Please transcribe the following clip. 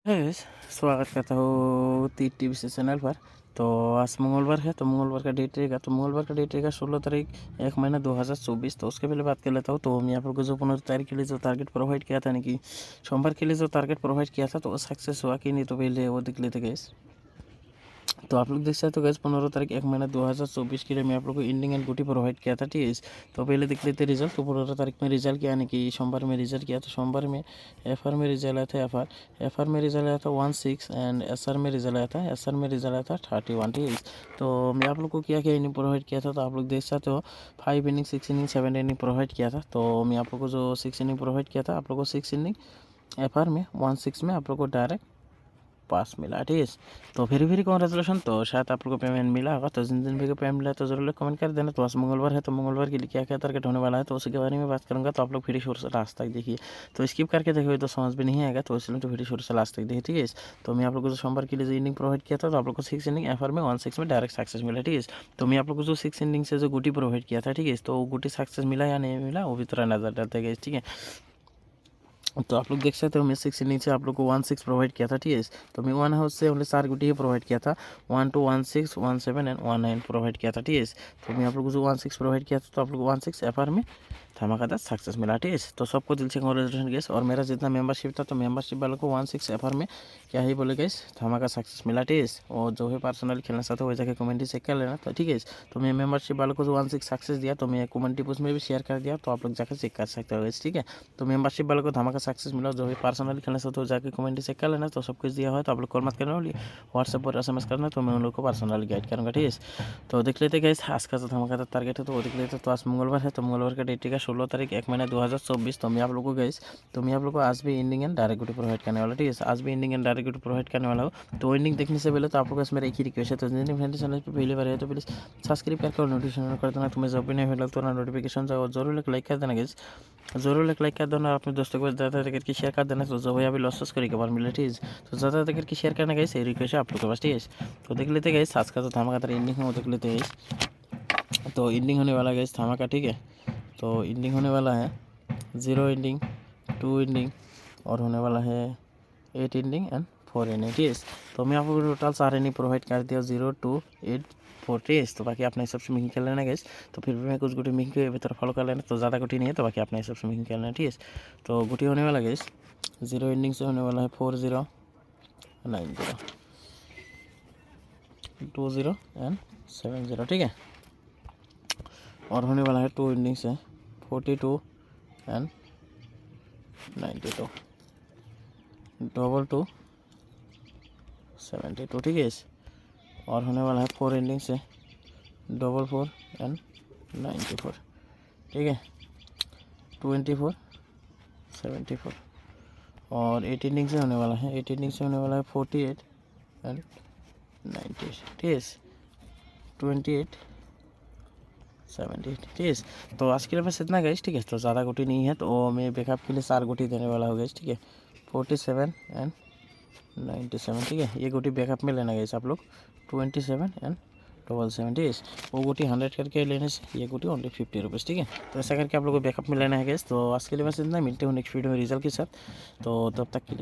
है गाइस, स्वागत करता हूँ तीर टीवी से चैनल पर। तो आज मंगलवार है, तो मंगलवार का डेट रहेगा, तो मंगलवार का डेट रहेगा 16 तारीख 1 महीना 2024। तो उसके पहले बात कर लेता हूँ। तो मैं आप लोग को जो 15 तारीख के लिए जो टारगेट प्रोवाइड किया था, यानी कि सोमवार के लिए जो टारगेट प्रोवाइड किया था, तो वो सक्सेस हुआ कि नहीं, तो पहले वो देख लेते गाइस। तो आप लोग देख सकते हो गैस 15 तारीख 1 महीना 2024 के लिए मैं आप लोग को इंडिंग एंड गुटी प्रोवाइड किया था, ठीक है। तो पहले देख लेते रिजल्ट। तो 15 तारीख में रिजल्ट किया, यानी कि सोमवार में रिजल्ट किया। तो सोमवार में एफ आर में रिजल्ट आया था, एफ आर में रिजल्ट आया था 16 एंड एस आर में रिजल्ट आया था, एस आर में रिजल्ट आया था 31, ठीक है। तो मैं आप लोग को क्या क्या इनिंग प्रोवाइड किया था, तो आप लोग देख सकते हो 5 इनिंग 6 इनिंग 7 इनिंग प्रोवाइड किया था। तो मैं आप लोग को जो 6 इनिंग प्रोवाइड किया था, आप लोग को 6 इनिंग एफ आर में 16 में आप लोग को डायरेक्ट पास मिला, ठीक है। तो फिर कॉन्ग्रेचुलेसन। तो शायद आप लोग को पेमेंट मिला होगा, तो जिन जिन भी को पेमेंट मिला तो जरूर कमेंट कर देना। तो आज मंगलवार है, तो मंगलवार के लिए क्या क्या टारगेट होने वाला है, तो उसके बारे में बात करूँगा। तो आप लोग फिर शुरू से लास्ट तक देखिए, तो स्किप करके देखिए तो समझ भी नहीं आएगा, तो इसलिए तो फिर शुरू से लास्ट तक देखिए, ठीक है। तो मैं आप लोग को जो सोमवार के लिए जो इनिंग प्रोवाइड किया था, तो आप लोग को 6 इनिंग एफ आर में 16 में डायरेक्ट सक्सेस मिला, ठीक है। तो मैं आप लोग को जो 6 इनिंग से जो गुटी प्रोवाइड किया था, ठीक है, तो गुटी सक्सेस मिला या नहीं मिला वो भी थोड़ा नजर डालते गए, ठीक है। तो आप लोग देख सकते हो मैं 6 इनिंग से आप लोग को 16 प्रोवाइड किया था, ठीक है। तो मैं 1 हाउस से ओनली 4 गुटी ही प्रोवाइड किया था, 1 2 1 6 1 7 एंड 1 9 प्रोवाइड किया था, ठीक है। तो मैं आप लोग को जो 16 प्रोवाइड किया था, तो आप लोग को 16 एफ आर में धमाकेदार सक्सेस मिला, ठीक है। तो सबको दिल से कॉन्ग्रेचुलेशन गैस। और मेरा जितना मेंबरशिप था, तो मेंबरशिप वालों को 16 एफ आर में क्या ही बोले गैस, धमाका सक्सेस मिला, ठीक है। और जो भी पर्सनली खेलना चाहते हो वही जाके कमेंट्री चेक कर लेना, तो ठीक है। तो मैं मेंबरशिप वालों को जो 16 सक्सेस दिया, तो मैं कमेंट्री पोस्ट में भी शेयर कर दिया, तो आप लोग जाकर चेक कर सकते हो गैस, ठीक है। तो मेंबरशिप वालों को धमाका सक्सेस मिला, जो भी पर्सनली खेलना चाहते हो जाके कमेंट्री चेक कर लेना। तो सब कुछ दिया हुआ है, तो आप लोग कॉल मत करना, व्हाट्सएप पर SMS करना, तो मैं उन लोग को पर्सनली गाइड करूँगा, ठीक है। तो देख लेते गैस आज का जो धमाकेदार टारगेट है, तो वो देख लेते। तो आज मंगलवार है, तो मंगलवार का डेट है 16 तारीख 1 महीना 2024। तो मैं आप लोगों को गैस, तो मैं आप लोग को आज भी इंडिंग एंड डायरेक्ट गुटी प्रोवाइड करने वाला, ठीक है। आज भी इंडिंग एंड डायरेक्ट गुटी प्रोवाइड करने वाला हूँ। तो इंडिंग देखने से पहले तो आप लोगों का मेरा एक ही रिक्वेस्ट है, तो जिन फ्रेंड चैनल पर पहली बार है तो प्लीज़ सब्सक्राइब करके और नोटिफिकेशन कर देना। तुम्हें जब भी नहीं मिला तो ना नोटिफिकेशन जाओ, जरूर एक लाइक कर देना गैस, जरूर एक लाइक कर देना, अपने दोस्तों को ज़्यादा करके शेयर कर देना। तो जो भाई अभी लॉसेस करी के बार मिले, ठीक है। तो ज़्यादा करके शेयर करना गैस, ये रिक्वेस्ट है आप लोग के पास, ठीक है। तो देख लेते गैस आज का जो धमाकेदार इंडिंग है वो देख लेते हैं। तो इंडिंग होने वाला है गैस धमाका, ठीक है। तो इंडिंग होने वाला है 0 इंडिंग 2 इंडिंग और होने वाला है 8 इंडिंग एंड 4 इनिंग, ठीक है। तो मैं आपको टोटल 4 इनिंग प्रोवाइड कर दिया, 0 2 8 4, ठीक है। तो बाकी अपने हिसाब से मेकिंग कर लेना गैस। तो फिर भी मैं कुछ गुटी मेकिंग के भीतर फॉलो कर लेना, तो ज़्यादा गुटी नहीं है, तो बाकी अपने हिसाब से मेकिंग कर लेना, ठीक है। तो गुटी होने वाला गैस 0 इंडिंग से होने वाला है 4 0 9 0 2 0 एंड 7 0, ठीक है। और होने वाला है 2 इनिंग से 42 एंड 92 2 72, ठीक है। और होने वाला है 4 इनिंग से 4 एंड 94, ठीक है। 24 74 और 8 इनिंग से होने वाला है 8 इनिंग से होने वाला है 48 एंड 90, ठीक है। 28 78, ठीक है। तो आज के लिए बस इतना गैस, ठीक है। तो ज़्यादा गुटी नहीं है, तो मैं बैकअप के लिए 4 गुटी देने वाला हूँ गैस, ठीक है। 47 एंड 97, ठीक है। ये गुटी बैकअप में लेना गैस आप लोग 27 एंड 77, ठीक है। वो गुटी 100 करके लेने से ये गुटी ओनली 50 रुपीज़, ठीक है। तो ऐसा करके आप लोग को बैकअप में लेना है गैस। तो आज के लिए बस इतना, मिलते हो नेक्स्ट वीडियो में रिजल्ट के साथ। तो तब तक के लिए